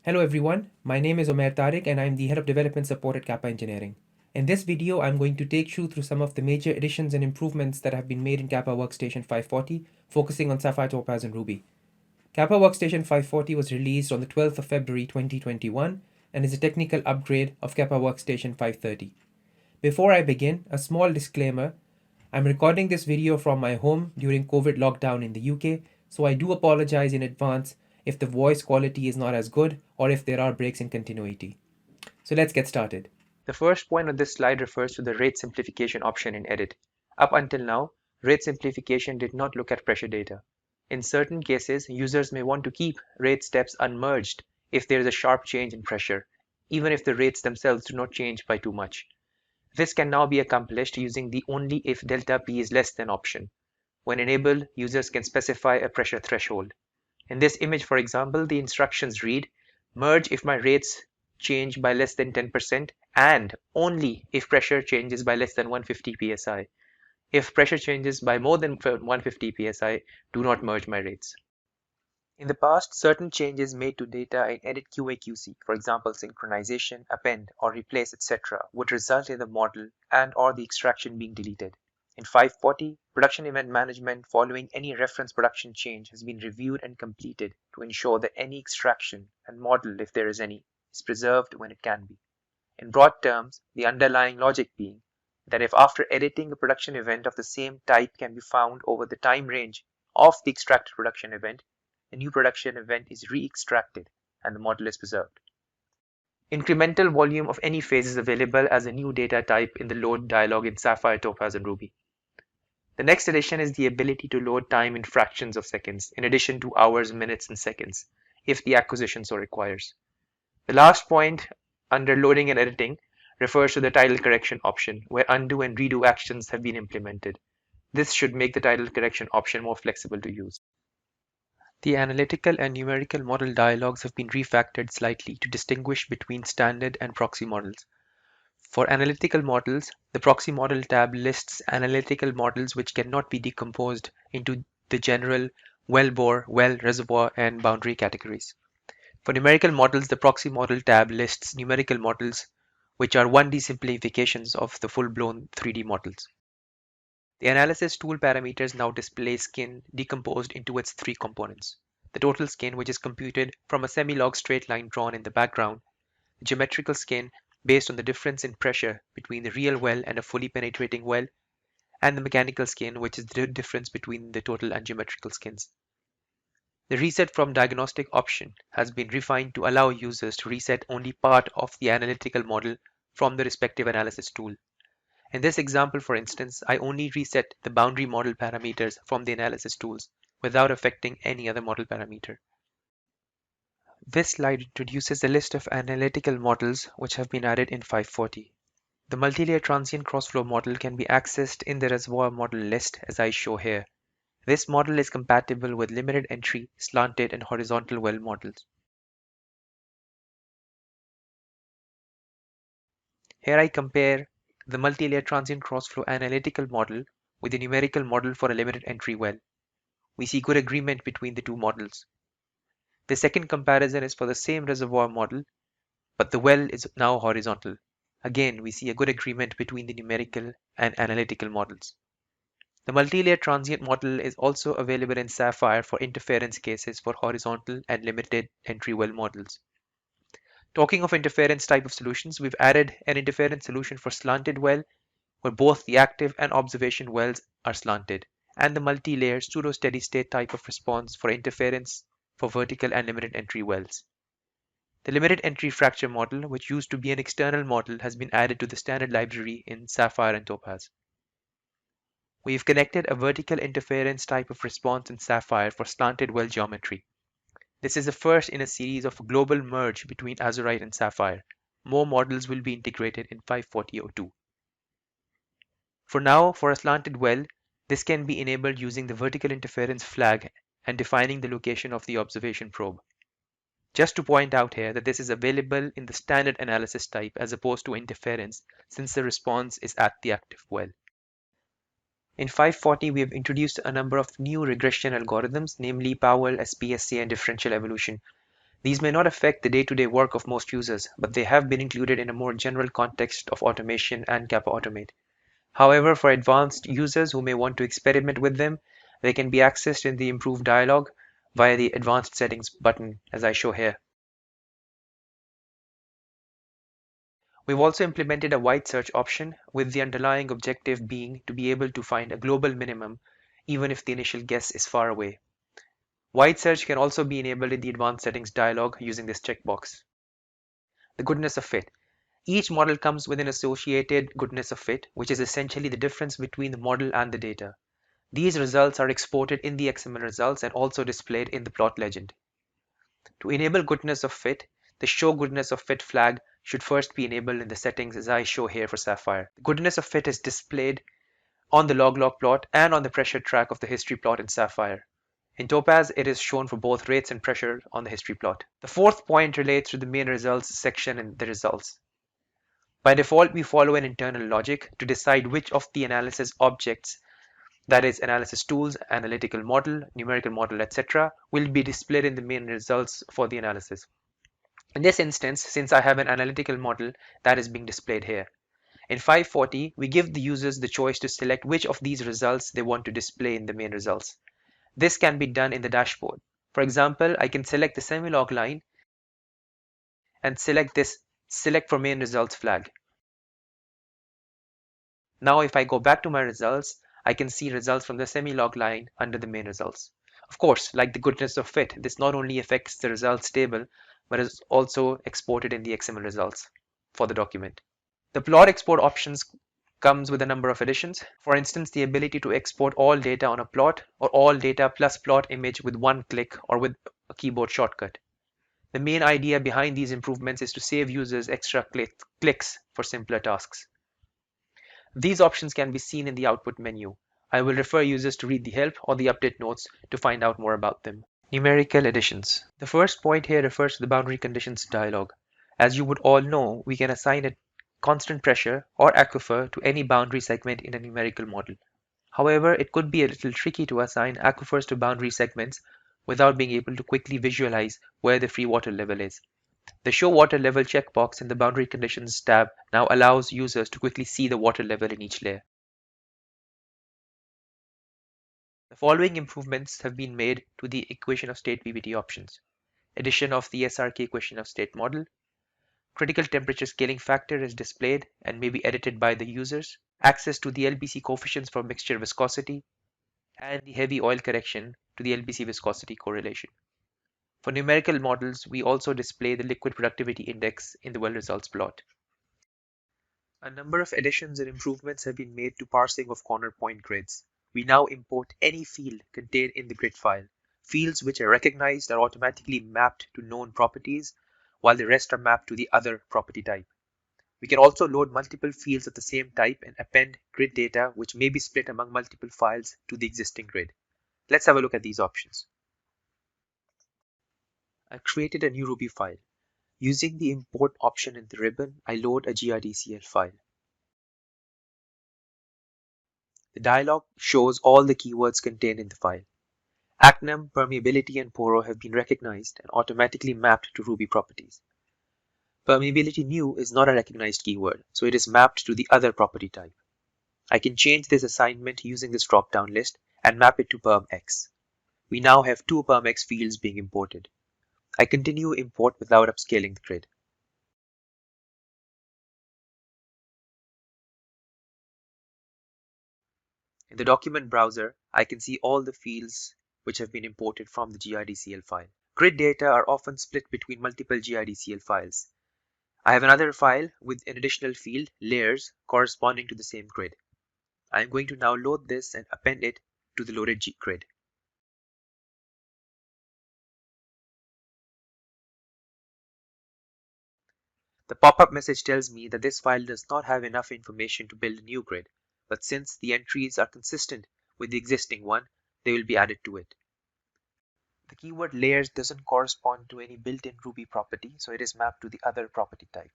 Hello everyone, my name is Omer Tariq and I'm the Head of Development Support at Kappa Engineering. In this video, I'm going to take you through some of the major additions and improvements that have been made in KAPPA-Workstation 540, focusing on Sapphire, Topaze and Ruby. KAPPA-Workstation 540 was released on the 12th of February 2021 and is a technical upgrade of KAPPA-Workstation 530. Before I begin, a small disclaimer. I'm recording this video from my home during COVID lockdown in the UK, so I do apologize in advance if the voice quality is not as good or if there are breaks in continuity. So let's get started. The first point on this slide refers to the rate simplification option in Edit. Up until now, rate simplification did not look at pressure data. In certain cases, users may want to keep rate steps unmerged if there is a sharp change in pressure, even if the rates themselves do not change by too much. This can now be accomplished using the only if delta P is less than option. When enabled, users can specify a pressure threshold. In this image, for example, the instructions read, merge if my rates change by less than 10% and only if pressure changes by less than 150 psi. If pressure changes by more than 150 psi, do not merge my rates. In the past, certain changes made to data in Edit QA/QC, for example synchronization, append, or replace, etc., would result in the model and/or the extraction being deleted. In 540, production event management following any reference production change has been reviewed and completed to ensure that any extraction and model, if there is any, is preserved when it can be. In broad terms, the underlying logic being that if after editing a production event of the same type can be found over the time range of the extracted production event, a new production event is re-extracted and the model is preserved. Incremental volume of any phase is available as a new data type in the load dialog in Sapphire, Topaze and Ruby. The next addition is the ability to load time in fractions of seconds, in addition to hours, minutes, and seconds, if the acquisition so requires. The last point under loading and editing refers to the title correction option, where undo and redo actions have been implemented. This should make the title correction option more flexible to use. The analytical and numerical model dialogues have been refactored slightly to distinguish between standard and proxy models. For analytical models, the Proxy Model tab lists analytical models which cannot be decomposed into the general well-bore, well, reservoir, and boundary categories. For numerical models, the Proxy Model tab lists numerical models which are 1D simplifications of the full-blown 3D models. The analysis tool parameters now display skin decomposed into its three components: the total skin, which is computed from a semi-log straight line drawn in the background, the geometrical skin, based on the difference in pressure between the real well and a fully penetrating well, and the mechanical skin, which is the difference between the total and geometrical skins. The reset from diagnostic option has been refined to allow users to reset only part of the analytical model from the respective analysis tool. In this example, for instance, I only reset the boundary model parameters from the analysis tools without affecting any other model parameter. This slide introduces a list of analytical models which have been added in 540. The multilayer transient crossflow model can be accessed in the reservoir model list as I show here. This model is compatible with limited entry, slanted, and horizontal well models. Here I compare the multilayer transient crossflow analytical model with the numerical model for a limited entry well. We see good agreement between the two models. The second comparison is for the same reservoir model, but the well is now horizontal. Again, we see a good agreement between the numerical and analytical models. The multilayer transient model is also available in Sapphire for interference cases for horizontal and limited entry well models. Talking of interference type of solutions, we've added an interference solution for slanted well, where both the active and observation wells are slanted, and the multi-layer pseudo-steady state type of response for interference for vertical and limited entry wells. The limited entry fracture model, which used to be an external model, has been added to the standard library in Sapphire and Topaze. We've connected a vertical interference type of response in Sapphire for slanted well geometry. This is the first in a series of a global merge between Azurite and Sapphire. More models will be integrated in 540.02. For now, for a slanted well, this can be enabled using the vertical interference flag and defining the location of the observation probe. Just to point out here that this is available in the standard analysis type as opposed to interference, since the response is at the active well. In 540, we have introduced a number of new regression algorithms, namely Powell, SPSC, and differential evolution. These may not affect the day-to-day work of most users, but they have been included in a more general context of automation and Kappa Automate. However, for advanced users who may want to experiment with them, they can be accessed in the improved dialog via the Advanced Settings button, as I show here. We've also implemented a wide search option, with the underlying objective being to be able to find a global minimum even if the initial guess is far away. Wide search can also be enabled in the Advanced Settings dialog using this checkbox. The goodness of fit. Each model comes with an associated goodness of fit, which is essentially the difference between the model and the data. These results are exported in the XML results and also displayed in the plot legend. To enable goodness of fit, the show goodness of fit flag should first be enabled in the settings as I show here for Sapphire. The goodness of fit is displayed on the log plot and on the pressure track of the history plot in Sapphire. In Topaze, it is shown for both rates and pressure on the history plot. The fourth point relates to the main results section in the results. By default, we follow an internal logic to decide which of the analysis objects, that is analysis tools, analytical model, numerical model, etc., will be displayed in the main results for the analysis. In this instance, since I have an analytical model, that is being displayed here. In 540, we give the users the choice to select which of these results they want to display in the main results. This can be done in the dashboard. For example, I can select the semilog line and select this Select for Main Results flag. Now if I go back to my results, I can see results from the semilog line under the main results. Of course, like the goodness of fit, this not only affects the results table, but is also exported in the XML results for the document. The plot export options comes with a number of additions. For instance, the ability to export all data on a plot or all data plus plot image with one click or with a keyboard shortcut. The main idea behind these improvements is to save users extra clicks for simpler tasks. These options can be seen in the output menu. I will refer users to read the help or the update notes to find out more about them. Numerical additions. The first point here refers to the boundary conditions dialog. As you would all know, we can assign a constant pressure or aquifer to any boundary segment in a numerical model. However, it could be a little tricky to assign aquifers to boundary segments without being able to quickly visualize where the free water level is. The Show Water Level checkbox in the Boundary Conditions tab now allows users to quickly see the water level in each layer. The following improvements have been made to the equation of state PBT options. Addition of the SRK equation of state model. Critical temperature scaling factor is displayed and may be edited by the users. Access to the LBC coefficients for mixture viscosity. And the heavy oil correction to the LBC viscosity correlation. For numerical models, we also display the liquid productivity index in the well results plot. A number of additions and improvements have been made to parsing of corner point grids. We now import any field contained in the grid file. Fields which are recognized are automatically mapped to known properties, while the rest are mapped to the other property type. We can also load multiple fields of the same type and append grid data which may be split among multiple files to the existing grid. Let's have a look at these options. I've created a new Ruby file. Using the import option in the ribbon, I load a GRDECL file. The dialog shows all the keywords contained in the file. Acnum, permeability, and poro have been recognized and automatically mapped to Ruby properties. Permeability new is not a recognized keyword, so it is mapped to the other property type. I can change this assignment using this drop-down list and map it to permx. We now have two permx fields being imported. I continue import without upscaling the grid. In the document browser, I can see all the fields which have been imported from the GRDECL file. Grid data are often split between multiple GRDECL files. I have another file with an additional field, layers, corresponding to the same grid. I am going to now load this and append it to the loaded grid. The pop-up message tells me that this file does not have enough information to build a new grid, but since the entries are consistent with the existing one, they will be added to it. The keyword layers doesn't correspond to any built-in Ruby property, so it is mapped to the other property type.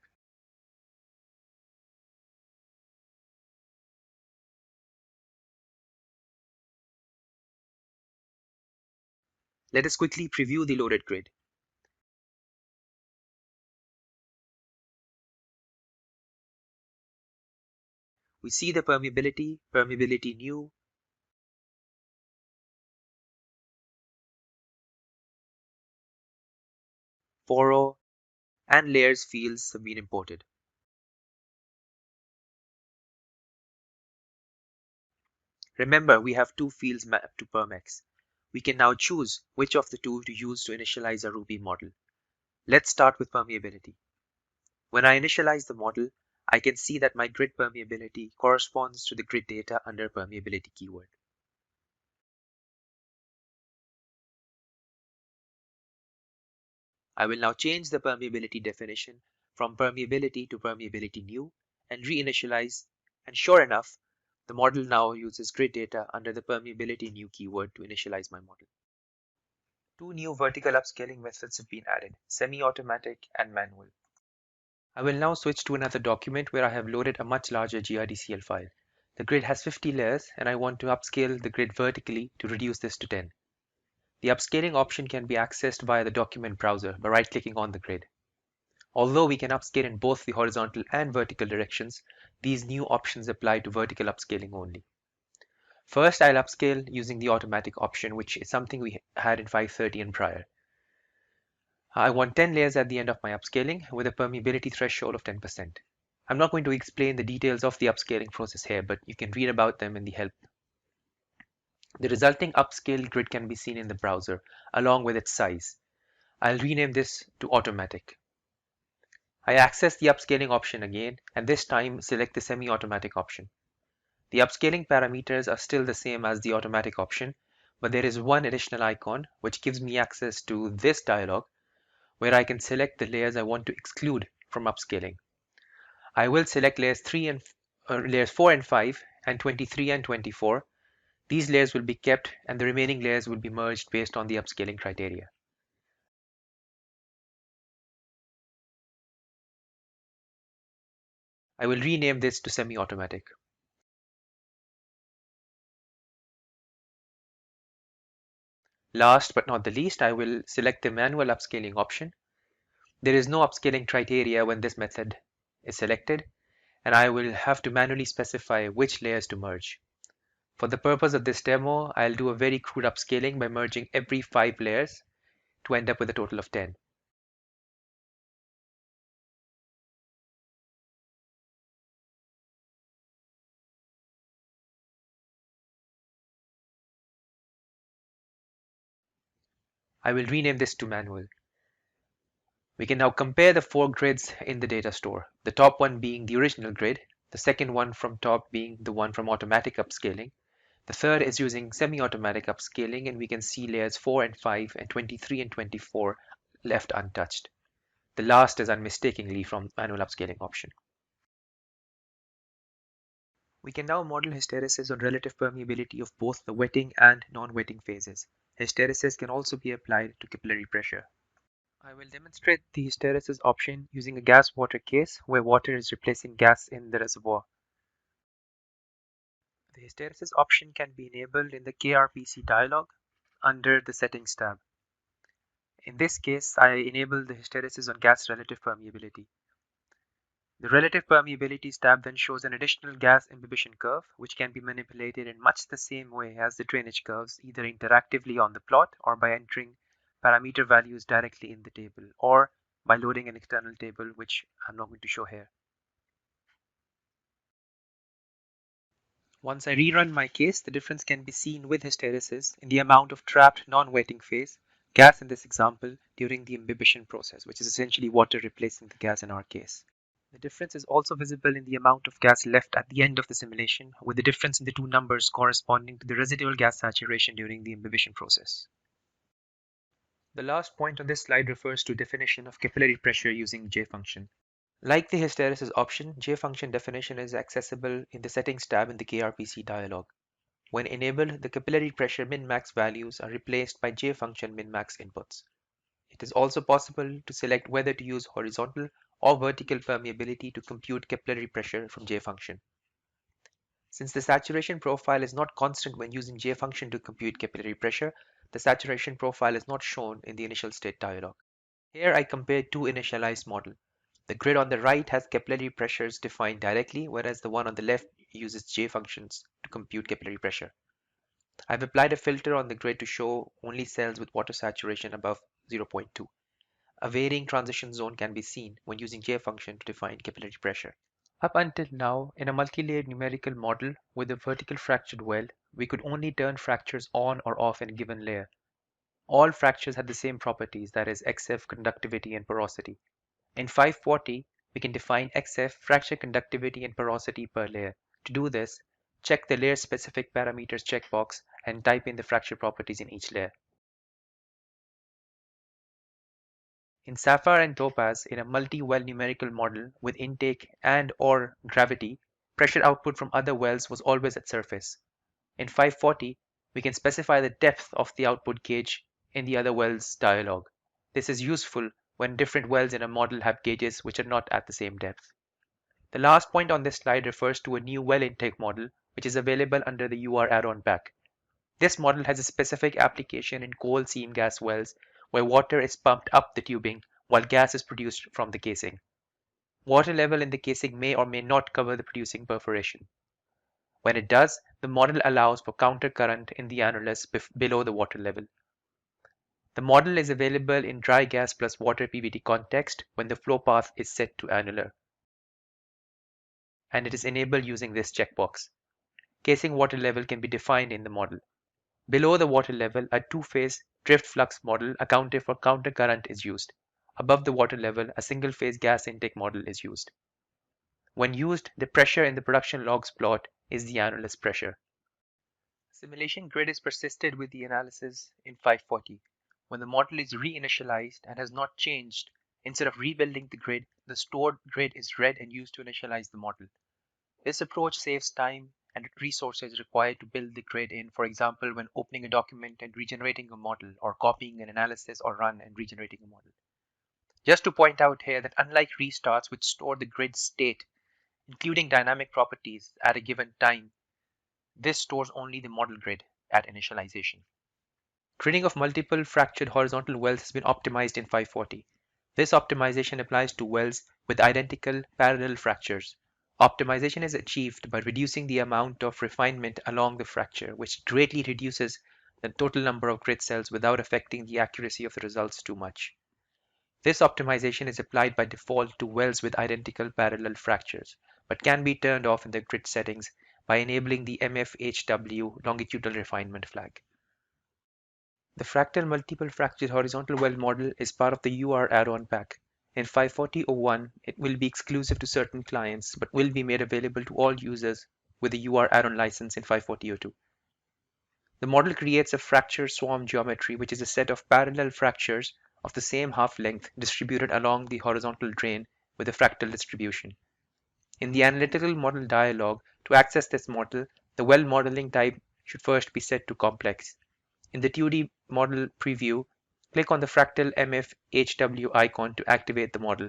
Let us quickly preview the loaded grid. We see the permeability, permeability new, furrow, and layers fields have been imported. Remember, we have two fields mapped to permex. We can now choose which of the two to use to initialize our Ruby model. Let's start with permeability. When I initialize the model, I can see that my grid permeability corresponds to the grid data under permeability keyword. I will now change the permeability definition from permeability to permeability new and reinitialize, and sure enough, the model now uses grid data under the permeability new keyword to initialize my model. Two new vertical upscaling methods have been added, semi-automatic and manual. I will now switch to another document where I have loaded a much larger GRDECL file. The grid has 50 layers and I want to upscale the grid vertically to reduce this to 10. The upscaling option can be accessed via the document browser by right-clicking on the grid. Although we can upscale in both the horizontal and vertical directions, these new options apply to vertical upscaling only. First, I'll upscale using the automatic option, which is something we had in 530 and prior. I want 10 layers at the end of my upscaling with a permeability threshold of 10%. I'm not going to explain the details of the upscaling process here, but you can read about them in the help. The resulting upscaled grid can be seen in the browser, along with its size. I'll rename this to automatic. I access the upscaling option again, and this time select the semi-automatic option. The upscaling parameters are still the same as the automatic option, but there is one additional icon which gives me access to this dialog where I can select the layers I want to exclude from upscaling. I will select layers 4 and 5 and 23 and 24. These layers will be kept and the remaining layers will be merged based on the upscaling criteria. I will rename this to semi-automatic. Last but not the least, I will select the manual upscaling option. There is no upscaling criteria when this method is selected, and I will have to manually specify which layers to merge. For the purpose of this demo, I'll do a very crude upscaling by merging every 5 layers to end up with a total of 10. I will rename this to manual. We can now compare the 4 grids in the data store, the top one being the original grid, the second one from top being the one from automatic upscaling, the third is using semi-automatic upscaling, and we can see layers 4 and 5 and 23 and 24 left untouched. The last is unmistakably from manual upscaling option. We can now model hysteresis on relative permeability of both the wetting and non-wetting phases. Hysteresis can also be applied to capillary pressure. I will demonstrate the hysteresis option using a gas-water case where water is replacing gas in the reservoir. The hysteresis option can be enabled in the KrPc dialog under the Settings tab. In this case, I enable the hysteresis on gas relative permeability. The relative permeabilities tab then shows an additional gas imbibition curve, which can be manipulated in much the same way as the drainage curves, either interactively on the plot or by entering parameter values directly in the table, or by loading an external table, which I'm not going to show here. Once I rerun my case, the difference can be seen with hysteresis in the amount of trapped non-wetting phase, gas in this example, during the imbibition process, which is essentially water replacing the gas in our case. The difference is also visible in the amount of gas left at the end of the simulation, with the difference in the two numbers corresponding to the residual gas saturation during the imbibition process. The last point on this slide refers to definition of capillary pressure using J function. Like the hysteresis option, J function definition is accessible in the Settings tab in the KrPc dialog. When enabled, the capillary pressure min-max values are replaced by J function min-max inputs. It is also possible to select whether to use horizontal or vertical permeability to compute capillary pressure from J function. Since the saturation profile is not constant when using J function to compute capillary pressure, the saturation profile is not shown in the initial state dialog. Here I compare two initialized models. The grid on the right has capillary pressures defined directly, whereas the one on the left uses J functions to compute capillary pressure. I've applied a filter on the grid to show only cells with water saturation above 0.2. A varying transition zone can be seen when using J function to define capillary pressure. Up until now, in a multi-layered numerical model with a vertical fractured well, we could only turn fractures on or off in a given layer. All fractures had the same properties, that is XF, conductivity, and porosity. In 540, we can define XF, fracture conductivity, and porosity per layer. To do this, check the layer-specific parameters checkbox and type in the fracture properties in each layer. In Sapphire and Topaze, in a multi-well numerical model with intake and/or gravity, pressure output from other wells was always at surface. In 540, we can specify the depth of the output gauge in the other well's dialog. This is useful when different wells in a model have gauges which are not at the same depth. The last point on this slide refers to a new well intake model, which is available under the UR add-on pack. This model has a specific application in coal seam gas wells where water is pumped up the tubing while gas is produced from the casing. Water level in the casing may or may not cover the producing perforation. When it does, the model allows for counter current in the annulus below the water level. The model is available in dry gas plus water PVT context when the flow path is set to annular, and it is enabled using this checkbox. Casing water level can be defined in the model. Below the water level, a two-phase drift flux model accounted for counter current is used. Above the water level, a single-phase gas intake model is used. When used, the pressure in the production logs plot is the annulus pressure. Simulation grid is persisted with the analysis in 540. When the model is reinitialized and has not changed, instead of rebuilding the grid, the stored grid is read and used to initialize the model. This approach saves time and resources required to build the grid in, for example, when opening a document and regenerating a model, or copying an analysis or run and regenerating a model. Just to point out here that unlike restarts which store the grid state, including dynamic properties at a given time, this stores only the model grid at initialization. Gridding of multiple fractured horizontal wells has been optimized in 540. This optimization applies to wells with identical parallel fractures. Optimization is achieved by reducing the amount of refinement along the fracture, which greatly reduces the total number of grid cells without affecting the accuracy of the results too much. This optimization is applied by default to wells with identical parallel fractures, but can be turned off in the grid settings by enabling the MFHW longitudinal refinement flag. The fractal multiple fractured horizontal well model is part of the UR add-on pack. In 540.01, it will be exclusive to certain clients, but will be made available to all users with the UR add-on license in 540.02. The model creates a fracture swarm geometry, which is a set of parallel fractures of the same half length distributed along the horizontal drain with a fractal distribution. In the analytical model dialog, to access this model, the well modeling type should first be set to complex. In the 2D model preview, click on the fractal MFHW icon to activate the model.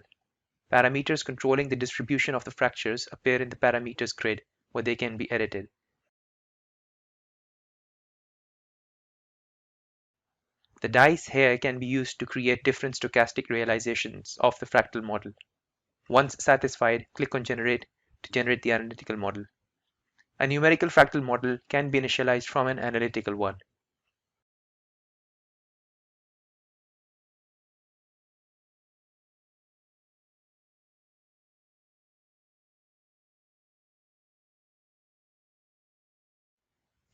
Parameters controlling the distribution of the fractures appear in the parameters grid, where they can be edited. The dice here can be used to create different stochastic realizations of the fractal model. Once satisfied, click on Generate to generate the analytical model. A numerical fractal model can be initialized from an analytical one.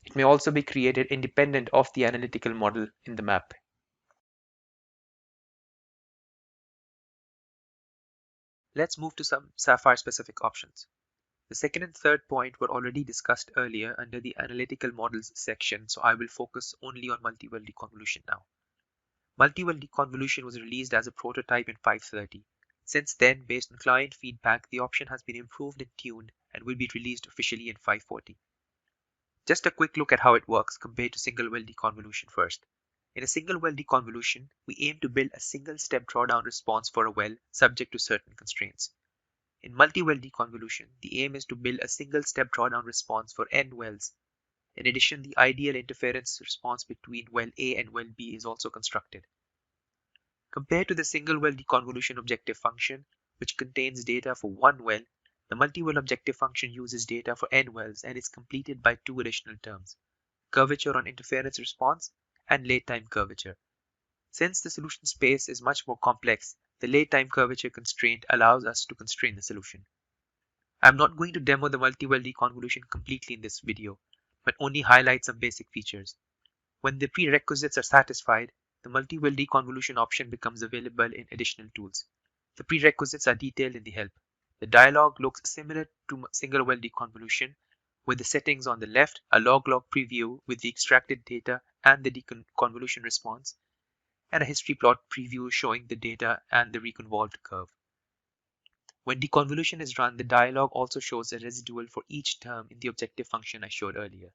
It may also be created independent of the analytical model in the map. Let's move to some Sapphire specific options. The second and third point were already discussed earlier under the Analytical Models section, so I will focus only on Multiwell Deconvolution now. Multiwell Deconvolution was released as a prototype in 530. Since then, based on client feedback, the option has been improved and tuned and will be released officially in 540. Just a quick look at how it works compared to single well deconvolution first. In a single well deconvolution, we aim to build a single step drawdown response for a well subject to certain constraints. In multi-well deconvolution, the aim is to build a single step drawdown response for n wells. In addition, the ideal interference response between well A and well B is also constructed. Compared to the single well deconvolution objective function, which contains data for one well, The multi-well objective function uses data for n wells and is completed by two additional terms: curvature on interference response and late time curvature. Since the solution space is much more complex, the late time curvature constraint allows us to constrain the solution. I'm not going to demo the multi-well deconvolution completely in this video, but only highlight some basic features. When the prerequisites are satisfied, the multi-well deconvolution option becomes available in additional tools. The prerequisites are detailed in the help. The dialog looks similar to single-well deconvolution, with the settings on the left, a log-log preview with the extracted data and the deconvolution response, and a history plot preview showing the data and the reconvolved curve. When deconvolution is run, the dialog also shows a residual for each term in the objective function I showed earlier.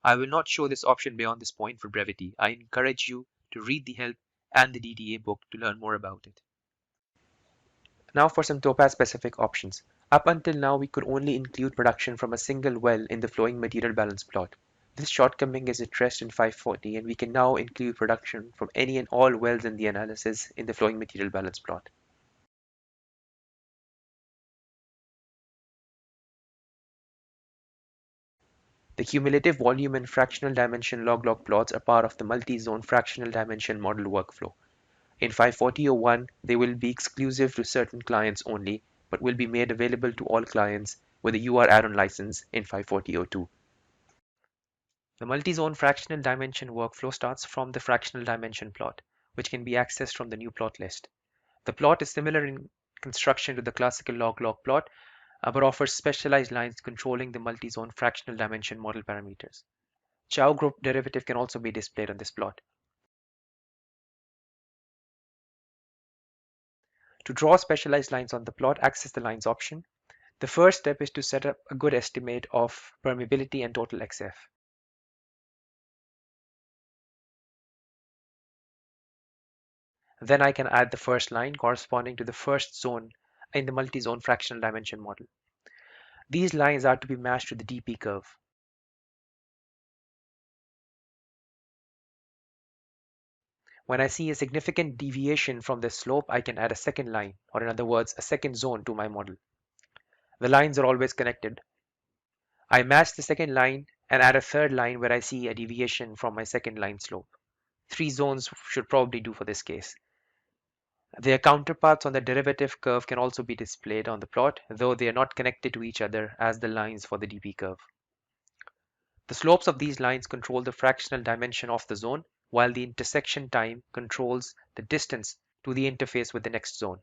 I will not show this option beyond this point for brevity. I encourage you to read the help and the DDA book to learn more about it. Now for some Topaze specific options. Up until now, we could only include production from a single well in the flowing material balance plot. This shortcoming is addressed in 540, and we can now include production from any and all wells in the analysis in the flowing material balance plot. The cumulative volume and fractional dimension log-log plots are part of the multi-zone fractional dimension model workflow. In 540.01, they will be exclusive to certain clients only, but will be made available to all clients with a UR add-on license in 540.02. The multi-zone fractional dimension workflow starts from the fractional dimension plot, which can be accessed from the new plot list. The plot is similar in construction to the classical log-log plot, but offers specialized lines controlling the multi-zone fractional dimension model parameters. Chow group derivative can also be displayed on this plot. To draw specialized lines on the plot, access the lines option. The first step is to set up a good estimate of permeability and total XF. Then I can add the first line corresponding to the first zone in the multi-zone fractional dimension model. These lines are to be matched to the DP curve. When I see a significant deviation from this slope, I can add a second line, or in other words, a second zone to my model. The lines are always connected. I match the second line and add a third line where I see a deviation from my second line slope. 3 zones should probably do for this case. Their counterparts on the derivative curve can also be displayed on the plot, though they are not connected to each other as the lines for the DP curve. The slopes of these lines control the fractional dimension of the zone, while the intersection time controls the distance to the interface with the next zone.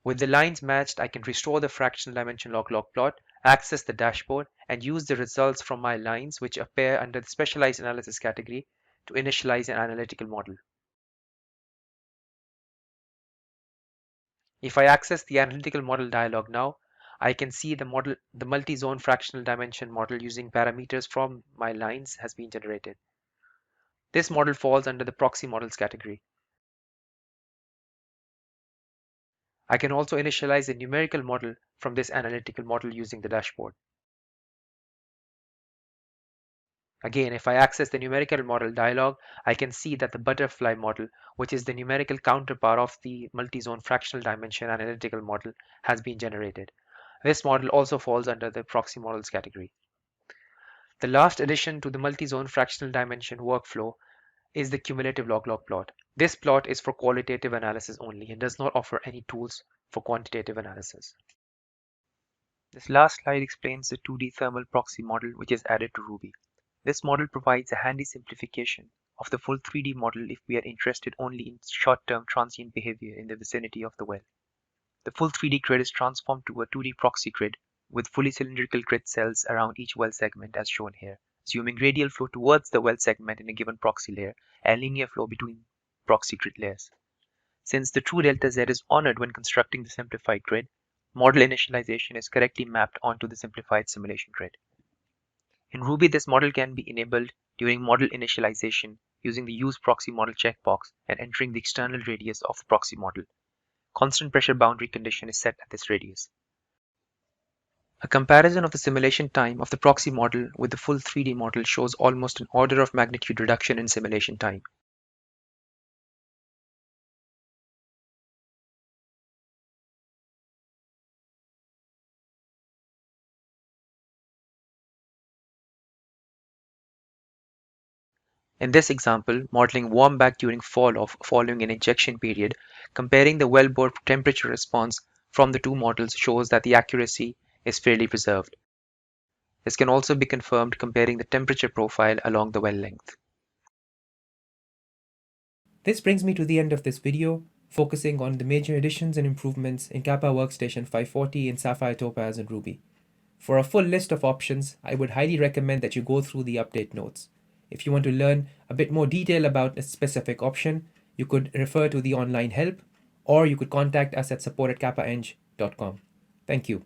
With the lines matched, I can restore the fractional dimension log-log plot, access the dashboard, and use the results from my lines, which appear under the specialized analysis category, to initialize an analytical model. If I access the analytical model dialog now, I can see the multi-zone fractional dimension model using parameters from my lines has been generated. This model falls under the proxy models category. I can also initialize a numerical model from this analytical model using the dashboard. Again, if I access the numerical model dialog, I can see that the butterfly model, which is the numerical counterpart of the multi-zone fractional dimension analytical model, has been generated. This model also falls under the proxy models category. The last addition to the multi-zone fractional dimension workflow is the cumulative log-log plot. This plot is for qualitative analysis only and does not offer any tools for quantitative analysis. This last slide explains the 2D thermal proxy model which is added to Ruby. This model provides a handy simplification of the full 3D model if we are interested only in short-term transient behavior in the vicinity of the well. The full 3D grid is transformed to a 2D proxy grid with fully cylindrical grid cells around each well segment as shown here, assuming radial flow towards the well segment in a given proxy layer and linear flow between proxy grid layers. Since the true delta Z is honored when constructing the simplified grid, model initialization is correctly mapped onto the simplified simulation grid. In Ruby, this model can be enabled during model initialization using the Use Proxy Model checkbox and entering the external radius of the proxy model. Constant pressure boundary condition is set at this radius. A comparison of the simulation time of the proxy model with the full 3D model shows almost an order of magnitude reduction in simulation time. In this example, modeling warm back during fall-off following an injection period, comparing the wellbore temperature response from the two models shows that the accuracy is fairly preserved. This can also be confirmed comparing the temperature profile along the well length. This brings me to the end of this video, focusing on the major additions and improvements in KAPPA-Workstation 540 in Sapphire, Topaze and Ruby. For a full list of options, I would highly recommend that you go through the update notes. If you want to learn a bit more detail about a specific option, you could refer to the online help, or you could contact us at support@kappaeng.com. Thank you.